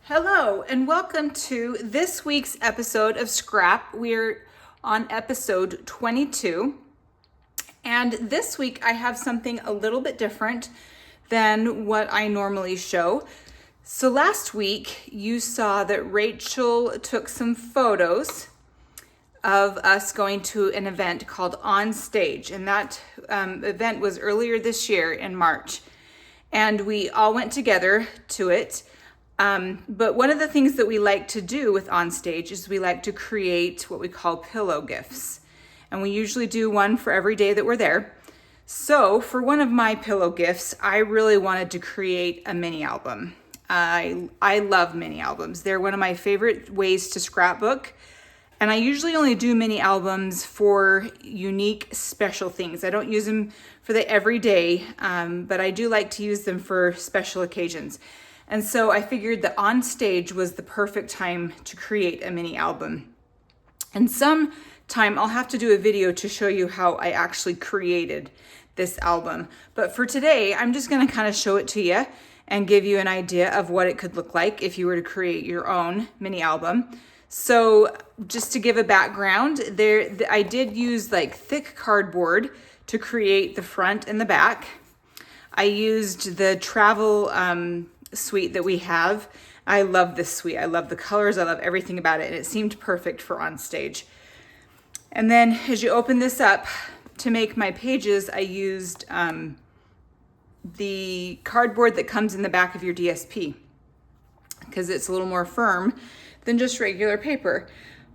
Hello, and welcome to this week's episode of Scrap. We're on episode 22. And this week I have something a little bit different than what I normally show. So last week you saw that Rachel took some photos of us going to an event called On Stage. And that event was earlier this year in March. And we all went together to it. But one of the things that we like to do with On Stage is we like to create what we call pillow gifts. And we usually do one for every day that we're there. So for one of my pillow gifts, I really wanted to create a mini album. I love mini albums. They're one of my favorite ways to scrapbook. And I usually only do mini albums for unique, special things. I don't use them for the everyday, but I do like to use them for special occasions. And so I figured that On Stage was the perfect time to create a mini album. And sometime I'll have to do a video to show you how I actually created this album. But for today, I'm just gonna kind of show it to you and give you an idea of what it could look like if you were to create your own mini album. So just to give a background, I did use like thick cardboard to create the front and the back. I used the travel suite that we have. I love this suite. I love the colors. I love everything about it. And it seemed perfect for On Stage. And then as you open this up, to make my pages, I used the cardboard that comes in the back of your DSP because it's a little more firm than just regular paper.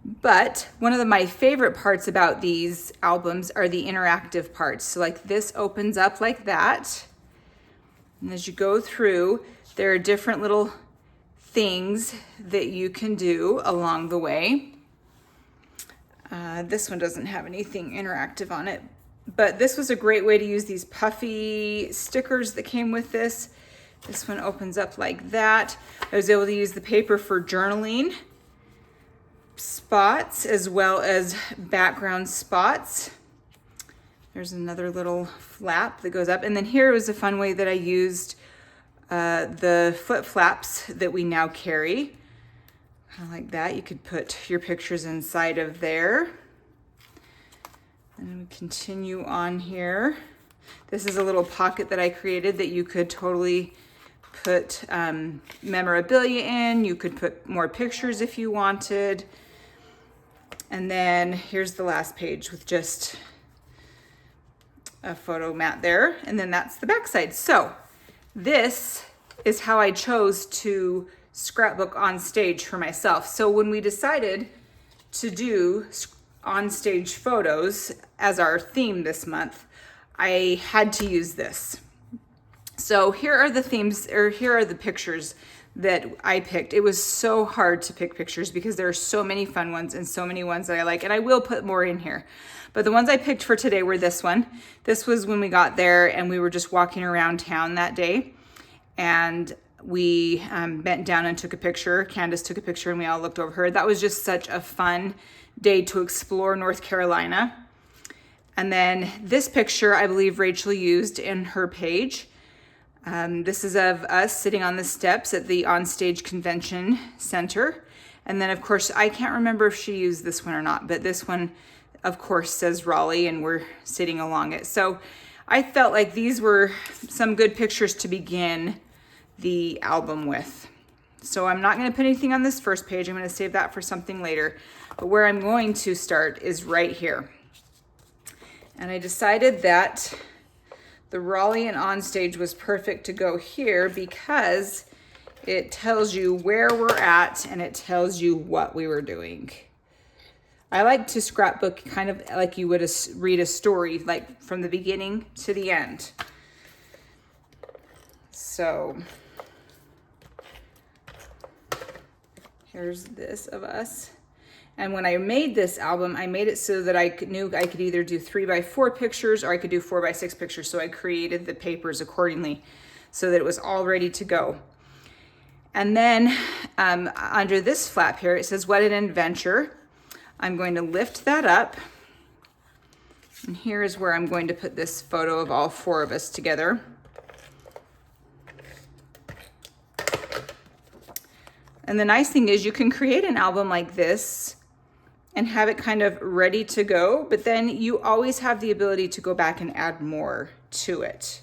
But one of my favorite parts about these albums are the interactive parts. So like this opens up like that. And as you go through, there are different little things that you can do along the way. This one doesn't have anything interactive on it, but this was a great way to use these puffy stickers that came with this. This one opens up like that. I was able to use the paper for journaling spots as well as background spots. There's another little flap that goes up. And then here was a fun way that I used the flip flaps that we now carry. Kind of like that. You could put your pictures inside of there. And we continue on here. This is a little pocket that I created that you could totally put memorabilia in. You could put more pictures if you wanted. And then here's the last page with just a photo mat there. And then that's the back side. So this is how I chose to scrapbook On Stage for myself. So when we decided to do On Stage photos as our theme this month, I had to use this. So here are the themes, or here are the pictures that I picked. It was so hard to pick pictures because there are so many fun ones and so many ones that I like, and I will put more in here. But the ones I picked for today were this one. This was when we got there and we were just walking around town that day. And we bent down and took a picture. Candace took a picture and we all looked over her. That was just such a fun day to explore North Carolina. And then this picture, I believe Rachel used in her page. This is of us sitting on the steps at the On Stage Convention Center. And then of course, I can't remember if she used this one or not, but this one of course says Raleigh and we're sitting along it. So I felt like these were some good pictures to begin the album with. So I'm not going to put anything on this first page. I'm going to save that for something later. But where I'm going to start is right here. And I decided that the Raleigh and On Stage was perfect to go here because it tells you where we're at and it tells you what we were doing. I like to scrapbook kind of like you would read a story, like from the beginning to the end. So here's this of us. And when I made this album, I made it so that I knew I could either do 3x4 pictures or I could do 4x6 pictures. So I created the papers accordingly so that it was all ready to go. And then under this flap here, it says, "What an adventure." I'm going to lift that up. And here is where I'm going to put this photo of all four of us together. And the nice thing is you can create an album like this and have it kind of ready to go, but then you always have the ability to go back and add more to it.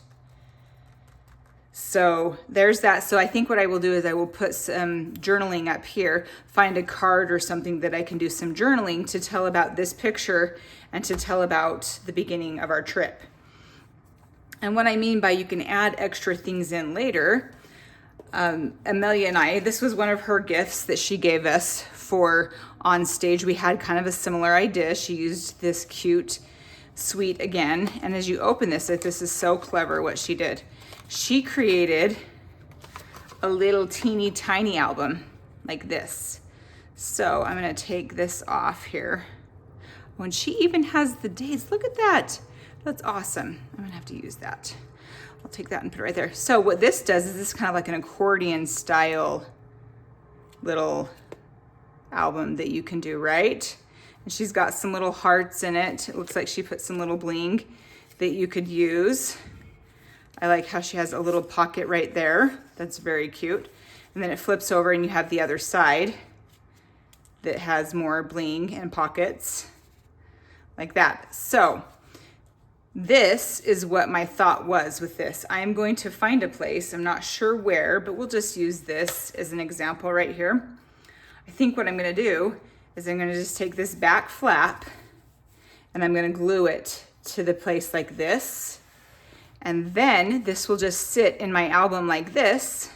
So there's that. So I think what I will do is I will put some journaling up here, find a card or something that I can do some journaling to tell about this picture and to tell about the beginning of our trip. And what I mean by you can add extra things in later, Amelia and I, this was one of her gifts that she gave us for on stage. We had kind of a similar idea. She used this cute suite again. And as you open this is so clever what she did. She created a little teeny tiny album like this. So I'm gonna take this off here. When she even has the dates, look at that. That's awesome. I'm gonna have to use that. I'll take that and put it right there. So what this does is this is kind of like an accordion style little album that you can do, right? And she's got some little hearts in it. It looks like she put some little bling that you could use. I like how she has a little pocket right there. That's very cute. And then it flips over and you have the other side that has more bling and pockets like that. So this is what my thought was with this. I'm going to find a place, I'm not sure where, but we'll just use this as an example right here. I think what I'm gonna do is I'm gonna just take this back flap and I'm gonna glue it to the place like this. And then this will just sit in my album like this.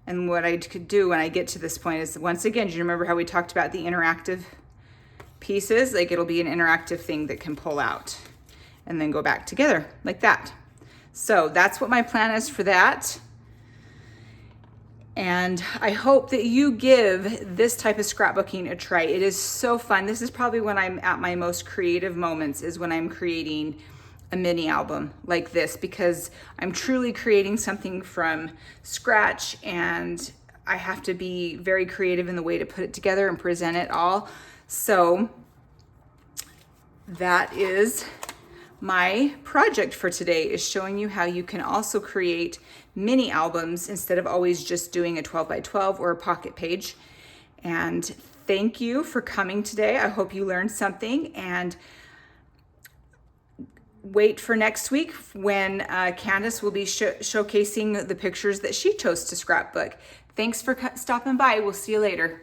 And what I could do when I get to this point is, once again, do you remember how we talked about the interactive pieces? Like it'll be an interactive thing that can pull out and then go back together like that. So that's what my plan is for that. And I hope that you give this type of scrapbooking a try. It is so fun. This is probably when I'm at my most creative moments, is when I'm creating a mini album like this, because I'm truly creating something from scratch and I have to be very creative in the way to put it together and present it all. So that is my project for today, is showing you how you can also create mini albums instead of always just doing a 12 by 12 or a pocket page. And thank you for coming today. I hope you learned something, and wait for next week when Candace will be showcasing the pictures that she chose to scrapbook. Thanks for stopping by. We'll see you later.